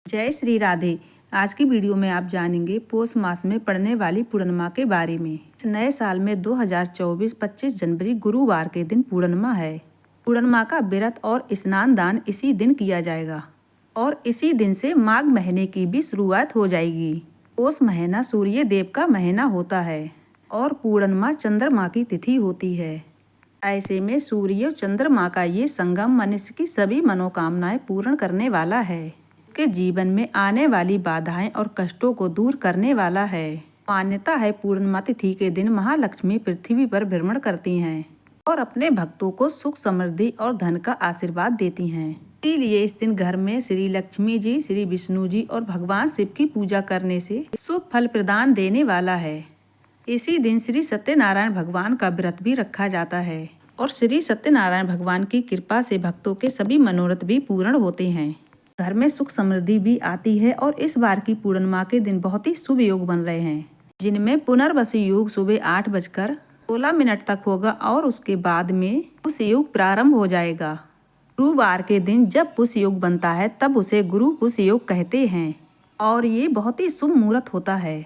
जय श्री राधे। आज की वीडियो में आप जानेंगे पौष मास में पड़ने वाली पूर्णिमा के बारे में। इस नए साल में 2024 25 जनवरी गुरुवार के दिन पूर्णिमा है। पूर्णिमा का व्रत और स्नान दान इसी दिन किया जाएगा और इसी दिन से माघ महीने की भी शुरुआत हो जाएगी। पौष महीना सूर्य देव का महीना होता है और पूर्णिमा चंद्रमा की तिथि होती है। ऐसे में सूर्य और चंद्रमा का ये संगम मनुष्य की सभी मनोकामनाएं पूर्ण करने वाला है। के जीवन में आने वाली बाधाएं और कष्टों को दूर करने वाला है। मान्यता है पूर्णिमा तिथि के दिन महालक्ष्मी पृथ्वी पर भ्रमण करती हैं और अपने भक्तों को सुख समृद्धि और धन का आशीर्वाद देती हैं। इसीलिए इस दिन घर में श्री लक्ष्मी जी, श्री विष्णु जी और भगवान शिव की पूजा करने से शुभ फल प्रदान देने वाला है। इसी दिन श्री सत्यनारायण भगवान का व्रत भी रखा जाता है और श्री सत्यनारायण भगवान की कृपा से भक्तों के सभी मनोरथ भी पूर्ण होते हैं। घर में सुख समृद्धि भी आती है और इस बार की पूर्णिमा के दिन बहुत ही शुभ योग बन रहे हैं, जिनमें पुनर्वसु योग सुबह 8:16 तक होगा और उसके बाद में पुष्य योग प्रारंभ हो जाएगा। गुरुवार के दिन जब पुष्य योग बनता है तब उसे गुरु पुष्य योग कहते हैं और ये बहुत ही शुभ मुहूर्त होता है।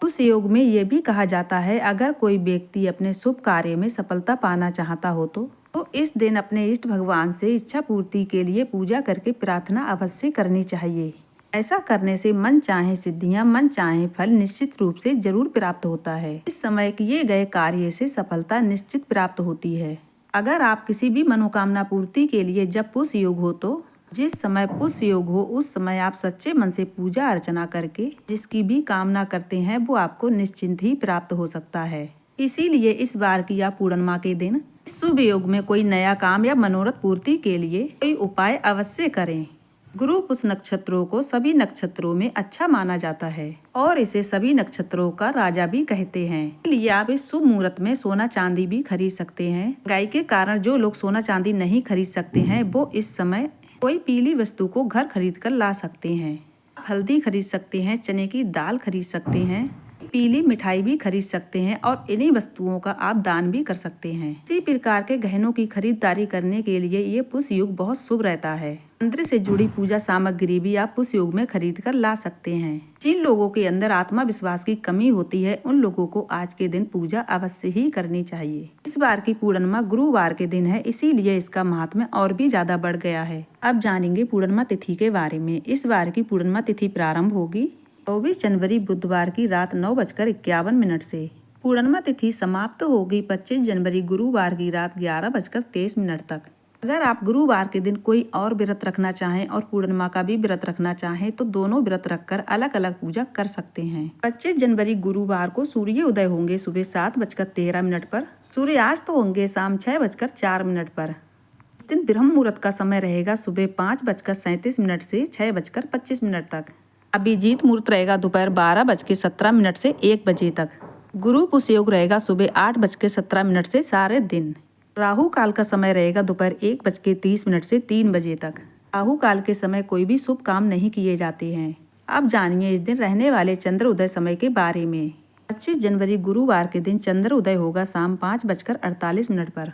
पुष्य योग में ये भी कहा जाता है अगर कोई व्यक्ति अपने शुभ कार्य में सफलता पाना चाहता हो तो इस दिन अपने इष्ट भगवान से इच्छा पूर्ति के लिए पूजा करके प्रार्थना अवश्य करनी चाहिए। ऐसा करने से मन चाहे सिद्धियां, मन चाहे फल निश्चित रूप से जरूर प्राप्त होता है। इस समय किए गए कार्य से सफलता निश्चित प्राप्त होती है। अगर आप किसी भी मनोकामना पूर्ति के लिए जब पुष्य योग हो तो जिस समय पुष्य योग हो उस समय आप सच्चे मन से पूजा अर्चना करके जिसकी भी कामना करते हैं वो आपको निश्चिंत ही प्राप्त हो सकता है। इसीलिए इस बार की या पूर्णिमा के दिन शुभ योग में कोई नया काम या मनोरथ पूर्ति के लिए कोई उपाय अवश्य करें। गुरु पुष्य नक्षत्रों को सभी नक्षत्रों में अच्छा माना जाता है और इसे सभी नक्षत्रों का राजा भी कहते हैं। इसलिए आप इस शुभ मुहूर्त में सोना चांदी भी खरीद सकते हैं। महंगाई के कारण जो लोग सोना चांदी नहीं खरीद सकते हैं वो इस समय कोई पीली वस्तु को घर खरीद कर ला सकते हैं। हल्दी खरीद सकते हैं, चने की दाल खरीद सकते हैं, पीली मिठाई भी खरीद सकते हैं और इन्हीं वस्तुओं का आप दान भी कर सकते हैं। इसी प्रकार के गहनों की खरीदारी करने के लिए ये पुष्य योग बहुत शुभ रहता है। मंत्र से जुड़ी पूजा सामग्री भी आप पुष्य योग में खरीद कर ला सकते हैं। जिन लोगों के अंदर आत्मविश्वास की कमी होती है उन लोगों को आज के दिन पूजा अवश्य ही करनी चाहिए। इस बार की पूर्णिमा गुरुवार के दिन है, इसीलिए इसका महात्म्य और भी ज्यादा बढ़ गया है। अब जानेंगे पूर्णिमा तिथि के बारे में। इस बार की पूर्णिमा तिथि प्रारंभ होगी 24 जनवरी बुधवार की रात 9:51 से। पूर्णिमा तिथि समाप्त होगी 25 जनवरी गुरुवार की रात 11:23 तक। अगर आप गुरुवार के दिन कोई और व्रत रखना चाहें और पूर्णिमा का भी व्रत रखना चाहें तो दोनों व्रत रखकर अलग अलग पूजा कर सकते हैं। 25 जनवरी गुरुवार को सूर्य उदय होंगे सुबह 7:13 पर। सूर्यास्त होंगे शाम 6:04 पर। इस दिन ब्रह्म मुहूर्त का समय रहेगा सुबह 5:37 से 6:25 तक। अभिजीत मुहूर्त रहेगा दोपहर 12:17 से 1 बजे तक। गुरु पुष्य योग रहेगा सुबह 8:17 से सारे दिन। राहु काल का समय रहेगा दोपहर 1:30 से 3 बजे तक। राहु काल के समय कोई भी शुभ काम नहीं किए जाते हैं। अब जानिए इस दिन रहने वाले चंद्र उदय समय के बारे में। 25 जनवरी गुरुवार के दिन चंद्र उदय होगा शाम 5:48 पर।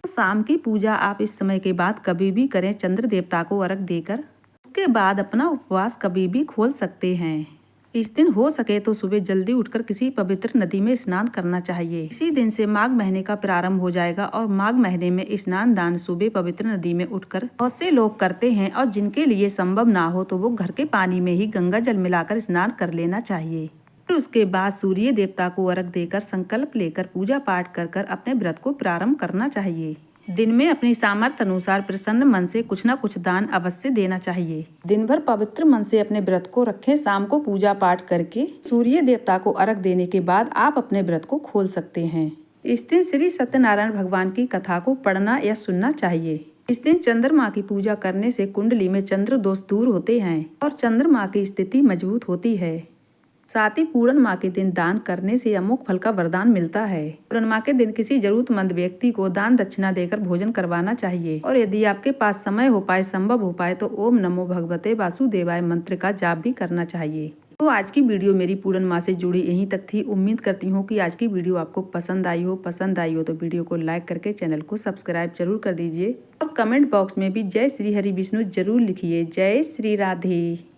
तो शाम की पूजा आप इस समय के बाद कभी भी करें, चंद्र देवता को अर्घ देकर। उसके बाद अपना उपवास कभी भी खोल सकते हैं। इस दिन हो सके तो सुबह जल्दी उठकर किसी पवित्र नदी में स्नान करना चाहिए। इसी दिन से माघ महीने का प्रारंभ हो जाएगा और माघ महीने में स्नान दान सुबह पवित्र नदी में उठकर बहुत से लोग करते हैं और जिनके लिए संभव ना हो तो वो घर के पानी में ही गंगा जल मिलाकर स्नान कर लेना चाहिए। फिर उसके बाद सूर्य देवता को अर्घ देकर संकल्प लेकर पूजा पाठ कर अपने व्रत को प्रारंभ करना चाहिए। दिन में अपनी सामर्थ्य अनुसार प्रसन्न मन से कुछ न कुछ दान अवश्य देना चाहिए। दिन भर पवित्र मन से अपने व्रत को रखें। शाम को पूजा पाठ करके सूर्य देवता को अर्घ देने के बाद आप अपने व्रत को खोल सकते हैं। इस दिन श्री सत्यनारायण भगवान की कथा को पढ़ना या सुनना चाहिए। इस दिन चंद्रमा की पूजा करने से कुंडली में चंद्र दोष दूर होते हैं और चंद्रमा की स्थिति मजबूत होती है। साथ ही पूर्णिमा के दिन दान करने से अमोघ फल का वरदान मिलता है। पूर्णिमा के दिन किसी जरूरतमंद व्यक्ति को दान दक्षिणा देकर भोजन करवाना चाहिए और यदि आपके पास समय हो पाए, संभव हो पाए तो ओम नमो भगवते वासुदेवाय मंत्र का जाप भी करना चाहिए। तो आज की वीडियो मेरी पूर्णिमा से जुड़ी यहीं तक थी। उम्मीद करती हूँ कि आज की वीडियो आपको पसंद आई हो तो वीडियो को लाइक करके चैनल को सब्सक्राइब जरूर कर दीजिए और कमेंट बॉक्स में भी जय श्री हरि विष्णु जरूर लिखिए। जय श्री राधे।